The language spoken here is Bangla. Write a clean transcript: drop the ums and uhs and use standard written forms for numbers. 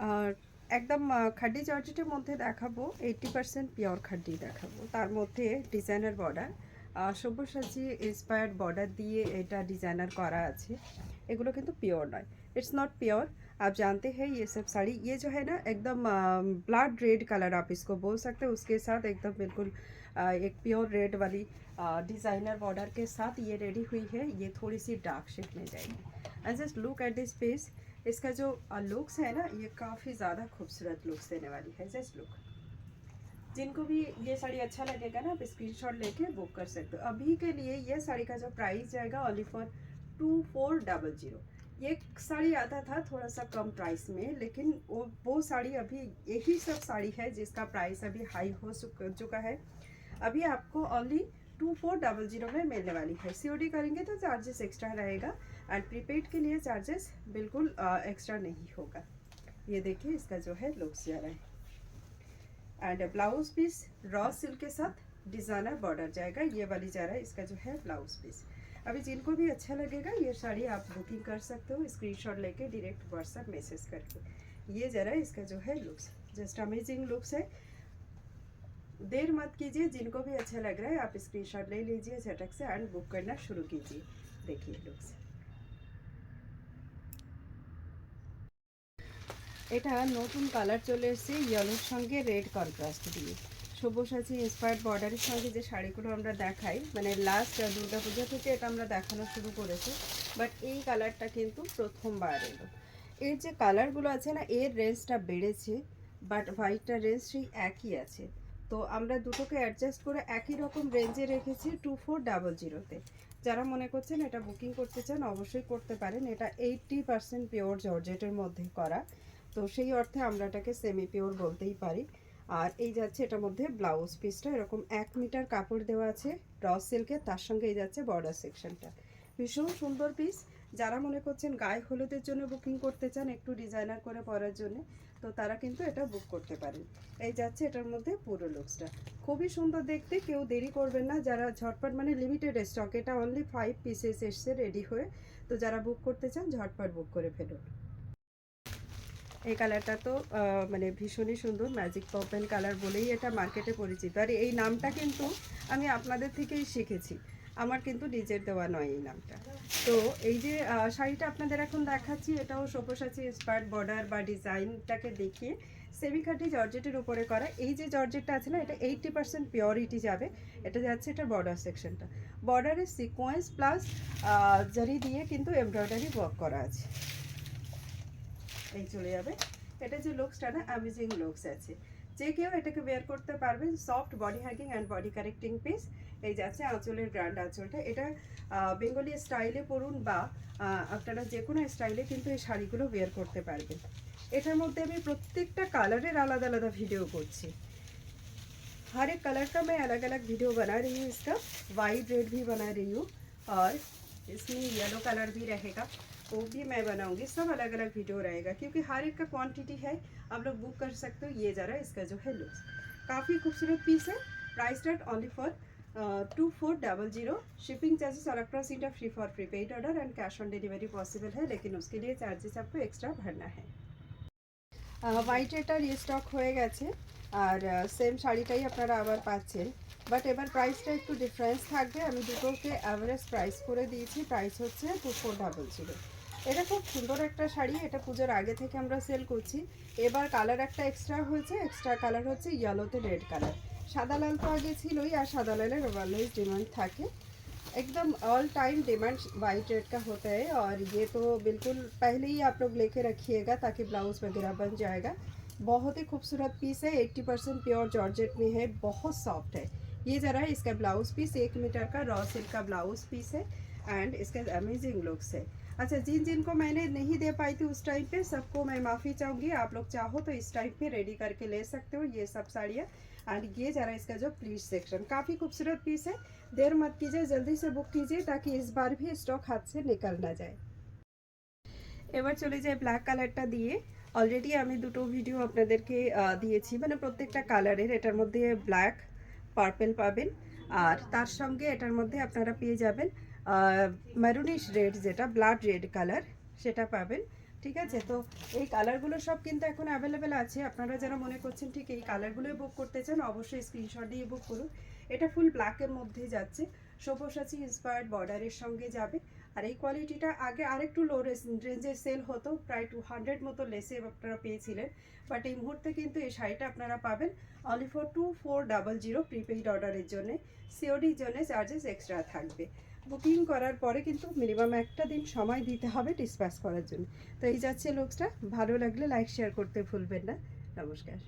আর একদম খাড্ডি জর্জেটের মধ্যে দেখাবো 80% পিওর খাড্ডি দেখাবো, তার মধ্যে designer border, Sabyasachi inspired border দিয়ে এটা ডিজাইনার করা আছে। एगुलो किंतु pure not, it's not pure. आप जानते हैं ये सब साड़ी, ये जो है ना एकदम ब्लड रेड कलर आप इसको बोल सकते हैं, उसके साथ एकदम बिल्कुल एक प्योर रेड वाली डिज़ाइनर बॉर्डर के साथ ये रेडी हुई है। ये थोड़ी सी डार्क शेड में जाएगी। And just look at this piece, इसका जो लुक्स है ना ये काफ़ी ज़्यादा खूबसूरत लुक्स देने वाली है। जस्ट लुक, जिनको भी ये साड़ी अच्छा लगेगा ना आप स्क्रीनशॉट लेके बुक कर सकते हो। अभी के लिए ये साड़ी का जो प्राइस जाएगा ओनली फॉर 2400। ये साड़ी आता था थोड़ा सा कम प्राइस में, लेकिन वो साड़ी अभी यही सब साड़ी है जिसका प्राइस अभी हाई हो चुका है। अभी आपको ओनली 2400 में मिलने वाली है। सीओडी करेंगे तो चार्जेस एक्स्ट्रा रहेगा, एंड प्रीपेड के लिए चार्जेस बिल्कुल एक्स्ट्रा नहीं होगा। ये देखिए इसका जो है लुक्स जा रहा है। And blouse piece raw silk के साथ डिज़ाइनर बॉर्डर जाएगा, ये वाली जा रहा है इसका जो है ब्लाउज पीस। अभी जिनको भी अच्छा लगेगा ये साड़ी आप बुकिंग कर सकते हो स्क्रीनशॉट लेके डायरेक्ट व्हाट्सएप मैसेज करके। ये जरा इसका जो है लुक्स जस्ट अमेजिंग लुक्स है। देर मत कीजिए, जिनको भी अच्छा लग रहा है आप स्क्रीनशॉट ले लीजिए झटक से एंड बुक करना शुरू कीजिए। देखिए लुक्स, এটা নতুন কালার চলে এসেছে ইয়েলোর সঙ্গে রেড কন্ট্রাস্ট দিয়ে। সব্যসাচী ইন্সপায়ার্ড বর্ডারের সঙ্গে যে শাড়িগুলো আমরা দেখাই, মানে লাস্ট দুর্গাপূজা থেকে এটা আমরা দেখানো শুরু করেছি, বাট এই কালারটা কিন্তু প্রথমবার এলো। এর যে কালারগুলো আছে না এর রেঞ্জটা বেড়েছে, বাট হোয়াইটটার রেঞ্জ সেই একই আছে। তো আমরা দুটোকে অ্যাডজাস্ট করে একই রকম রেঞ্জে রেখেছি 2400-তে। যারা মনে করছেন এটা বুকিং করতে চান অবশ্যই করতে পারেন। এটা 80% পিওর জর্জেটের মধ্যে করা, তো সেই অর্থে আমরা এটাকে সেমি পিওর বলতেই পারি। আর এই যাচ্ছে এটার মধ্যে ব্লাউজ পিসটা এরকম 1 মিটার কাপড় দেওয়া আছে র সিল্কে, তার সঙ্গে এই যাচ্ছে বর্ডার সেকশনটা। ভীষণ সুন্দর পিস। যারা মনে করছেন গায়ে হলুদের জন্য বুকিং করতে চান একটু ডিজাইনার করে পরার জন্য, তো তারা কিন্তু এটা বুক করতে পারেন। এই যাচ্ছে এটার মধ্যে পুরো লুকসটা, খুবই সুন্দর দেখতে। কেউ দেরি করবেন না, যারা ঝটপট, মানে লিমিটেড স্টক, এটা অনলি 5 পিসেস এসছে রেডি হয়ে। তো যারা বুক করতে চান ঝটপট বুক করে ফেলুন। এই কালারটা তো মানে ভীষণই সুন্দর, ম্যাজিক পার্পল কালার বলেই এটা মার্কেটে পরিচিত। আর এই নামটা কিন্তু আমি আপনাদের থেকেই শিখেছি, আমার কিন্তু নিজের দেওয়া নয় এই নামটা। তো এই যে শাড়িটা আপনাদের এখন দেখাচ্ছি এটাও সব্যসাচী ইন্সপায়ার্ড বর্ডার বা ডিজাইনটাকে দেখিয়ে সেমি খাঁটি জর্জেটের উপরে করা। এই যে জর্জেটটা আছে না এটা 80% পিওরিটি যাবে। এটা যাচ্ছে এটার বর্ডার সেকশনটা, বর্ডারের সিকোয়েন্স প্লাস জারি দিয়ে কিন্তু এমব্রয়ডারি ওয়ার্ক করা আছে। এই চলে যাবে। এটা যে লুকসটা না অ্যামেজিং লুকস আছে, যে কেউ এটাকে ওয়্যার করতে পারবেন। Soft body hugging and body correcting piece. এই যাচ্ছে আঁচলের গ্র্যান্ড আঁচলটা। এটা বেঙ্গলি স্টাইলে পরুন বা আপনারা যে কোনো স্টাইলে কিন্তু এই শাড়িগুলো ওয়্যার করতে পারবেন। এটার মধ্যে আমি প্রত্যেকটা কালারের আলাদা আলাদা ভিডিও করছি, हर एक कलर का मैं अलग अलग वीडियो बना रही हूँ। इसका वाइट रेड भी बना रही हूँ और इसमें येलो कलर भी रहेगा, वो भी मैं बनाऊंगी। सब अलग अलग वीडियो रहेगा क्योंकि हर एक का क्वांटिटी है, आप लोग बुक कर सकते हो। ये जरा इसका जो है लुक्स काफ़ी खूबसूरत पीस है। Price rate only for 2400। Shipping charges all across India free for prepaid order and cash on delivery possible है, लेकिन उसके लिए चार्जेस आपको एक्स्ट्रा भरना है। হোয়াইট এটা রিস্টক হয়ে গেছে আর সেম শাড়িটাই আপনারা আবার পাচ্ছেন, বাট এবার প্রাইসটা একটু ডিফারেন্স থাকবে। আমি দুটোকে অ্যাভারেজ প্রাইস করে দিয়েছি, প্রাইস হচ্ছে 2400। এটা খুব সুন্দর একটা শাড়ি, এটা পুজোর আগে থেকে আমরা সেল করছি। এবার কালার একটা এক্সট্রা হয়েছে, এক্সট্রা কালার হচ্ছে येलोতে रेड कलर। সাদা লাল তো আগে ছিলই, আর সাদা লালের অলওয়েজ ডিমান্ড থাকে, एकदम all time demand white red का होता है। और ये तो बिल्कुल पहले ही आप लोग लेके रखिएगा ताकि ब्लाउज़ वगैरह बन जाएगा। बहुत ही खूबसूरत पीस है, 80% प्योर जॉर्जेट में है, बहुत सॉफ्ट है। ये ज़रा इसका ब्लाउज़ पीस 1 मीटर का रॉ सिल्क का ब्लाउज़ पीस है एंड इसका अमेजिंग लुक्स है। अच्छा, जिनको मैंने नहीं दे पाई थी उस टाइम पे सबको मैं माफ़ी चाहूँगी। आप लोग चाहो तो इस टाइम पे रेडी करके ले सकते हो ये सब साड़ियाँ। एंड ये ज़रा इसका जो प्लीट सेक्शन काफ़ी खूबसूरत पीस है। देर मत कीजिए, जल्दी से बुक कीजिए ताकि इस बार भी स्टॉक हाथ से निकल ना जाए। এবার চলে যাই ব্ল্যাক কালারটা দিয়ে। অলরেডি আমি দুটো ভিডিও আপনাদেরকে দিয়েছি, মানে প্রত্যেকটা কালারের। এটার মধ্যে ব্ল্যাক পার্পল পাবেন আর তার সঙ্গে এটার মধ্যে আপনারা পেয়ে যাবেন মেরুনিশ রেড, যেটা ব্লাড রেড কালার সেটা পাবেন। ঠিক আছে, তো এই কালারগুলো সব কিন্তু এখন অ্যাভেলেবেল আছে। আপনারা যারা মনে করছেন ঠিক এই কালারগুলোই বুক করতে চান, অবশ্যই স্ক্রিনশট দিয়ে বুক করুন। এটা ফুল ব্ল্যাকের মধ্যেই যাচ্ছে, সব্যসাচী ইন্সপায়ার্ড বর্ডারের সঙ্গে যাবে। আর এই কোয়ালিটিটা আগে আরেকটু লো রেঞ্জে সেল হতো, প্রায় 200 মতো লেসে আপনারা পেয়েছিলেন। বাট এই মুহূর্তে কিন্তু এই শাড়িটা আপনারা পাবেন অনলি ফর 2400 প্রিপেইড অর্ডারের জন্য। সিওডির জন্য চার্জেস এক্সট্রা থাকবে। বুকিং করার পরে কিন্তু মিনিমাম একটা দিন সময় দিতে হবে ডিসপ্যাচ করার জন্য। তো এই যাচ্ছে লুকসটা, ভালো লাগলে লাইক শেয়ার করতে ভুলবেন না। নমস্কার।